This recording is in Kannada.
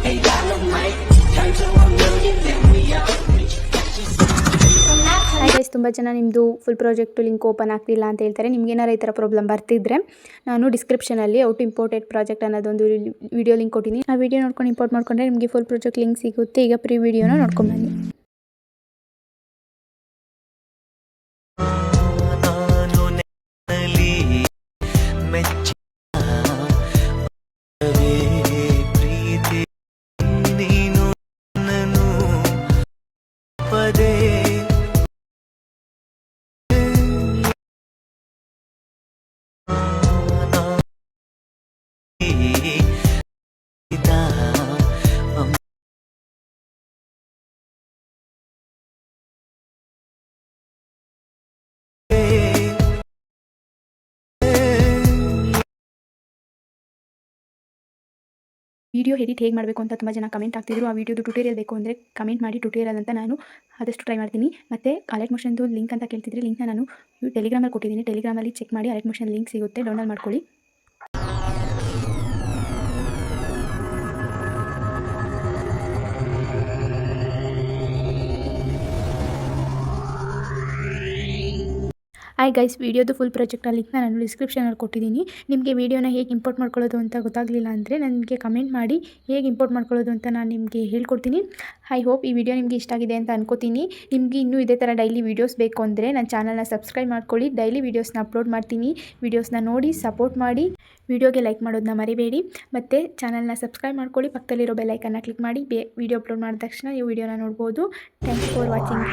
ಹಾಯ್ ಗೈಸ್, ತುಂಬ ಜನ ನಿಮ್ಮದು ಫುಲ್ ಪ್ರಾಜೆಕ್ಟು ಲಿಂಕ್ ಓಪನ್ ಆಗ್ತಿಲ್ಲ ಅಂತ ಹೇಳ್ತಾರೆ. ನಿಮಗೇನಾರು ಈ ಥರ ಪ್ರಾಬ್ಲಮ್ ಬರ್ತಿದ್ರೆ ನಾನು ಡಿಸ್ಕ್ರಿಪ್ಷನಲ್ಲಿ ಔಟ್ ಇಂಪೋರ್ಟೆಡ್ ಪ್ರಾಜೆಕ್ಟ್ ಅನ್ನೋದೊಂದು ವಿಡಿಯೋ ಲಿಂಕ್ ಕೊಟ್ಟಿದ್ದೀನಿ. ಆ ವಿಡಿಯೋ ನೋಡ್ಕೊಂಡು ಇಂಪೋರ್ಟ್ ಮಾಡ್ಕೊಂಡ್ರೆ ನಿಮಗೆ ಫುಲ್ ಪ್ರಾಜೆಕ್ಟ್ ಲಿಂಕ್ ಸಿಗುತ್ತೆ. ಈಗ ಪ್ರೀ ವಿಡಿಯೋನ ನೋಡ್ಕೊಂಡು ಬನ್ನಿ. ವಿಡಿಯೋ ಎಡಿಟ್ ಹೇಗೆ ಮಾಡಬೇಕು ಅಂತ ತುಂಬ ಜನ ಕಮೆಂಟ್ ಆಗ್ತಿದ್ರು. ಆ ವಿಡಿಯೋದು ಟ್ಯುಟೋರಿಯಲ್ ಬೇಕು ಅಂದರೆ ಕಮೆಂಟ್ ಮಾಡಿ, ಟ್ಯುಟೋರಿಯಲ್ ಅಂತ ನಾನು ಆದಷ್ಟು ಟ್ರೈ ಮಾಡ್ತೀನಿ. ಮತ್ತು ಅಲರ್ಟ್ ಮೋಷನ್ದು ಲಿಂಕ್ ಅಂತ ಕೇಳ್ತಿದ್ರೆ ಲಿಂಕ್ನ ನಾನು ಟೆಲಿಗ್ರಾಮಲ್ಲಿ ಕೊಟ್ಟಿದ್ದೀನಿ. ಟೆಲಿಗ್ರಾಮಲ್ಲಿ ಚೆಕ್ ಮಾಡಿ, ಅಲರ್ಟ್ ಮೋಷನ್ ಲಿಂಕ್ ಸಿಗುತ್ತೆ, ಡೌನ್ಲೋಡ್ ಮಾಡ್ಕೊಳ್ಳಿ. ಹಾಯ್ ಗೈಸ್, ವಿಡಿಯೋದು ಫುಲ್ ಪ್ರಾಜೆಕ್ಟ್ ಲಿಂಕ್ನ ನಾನು ಡಿಸ್ಕ್ರಿಪ್ಷನಲ್ಲಿ ಕೊಟ್ಟಿದ್ದೀನಿ. ನಿಮಗೆ ವಿಡಿಯೋನ ಹೇಗೆ ಇಂಪೋರ್ಟ್ ಮಾಡ್ಕೊಳ್ಳೋದು ಅಂತ ಗೊತ್ತಾಗಲಿಲ್ಲ ಅಂದರೆ ನನಗೆ ಕಮೆಂಟ್ ಮಾಡಿ, ಹೇಗೆ ಇಂಪೋರ್ಟ್ ಮಾಡ್ಕೊಳ್ಳೋದು ಅಂತ ನಾನು ನಿಮಗೆ ಹೇಳ್ಕೊಡ್ತೀನಿ. ಐ ಹೋಪ್ ಈ ವಿಡಿಯೋ ನಿಮಗೆ ಇಷ್ಟ ಆಗಿದೆ ಅಂತ ಅನ್ಕೋತೀನಿ. ನಿಮಗೆ ಇನ್ನೂ ಇದೇ ಥರ ಡೈಲಿ ವೀಡಿಯೋಸ್ ಬೇಕು ಅಂದರೆ ನನ್ನ ಚಾನಲ್ನ ಸಬ್ಸ್ಕ್ರೈಬ್ ಮಾಡ್ಕೊಳ್ಳಿ. ಡೈಲಿ ವೀಡಿಯೋಸ್ನ ಅಪ್ಲೋಡ್ ಮಾಡ್ತೀನಿ. ವೀಡಿಯೋಸ್ನ ನೋಡಿ ಸಪೋರ್ಟ್ ಮಾಡಿ. ವಿಡಿಯೋಗೆ ಲೈಕ್ ಮಾಡೋದನ್ನ ಮರಿಬೇಡಿ. ಮತ್ತು ಚಾನಲ್ನ ಸಬ್ಸ್ಕ್ರೈಬ್ ಮಾಡ್ಕೊಳ್ಳಿ. ಪಕ್ಕದಲ್ಲಿರೋ ಬೆಲ್ ಐಕನ್ನ ಕ್ಲಿಕ್ ಮಾಡಿ ವಿಡಿಯೋ ಅಪ್ಲೋಡ್ ಮಾಡಿದ ತಕ್ಷಣ ನೀವು ವಿಡಿಯೋನ ನೋಡ್ಬೋದು. Thanks for watching.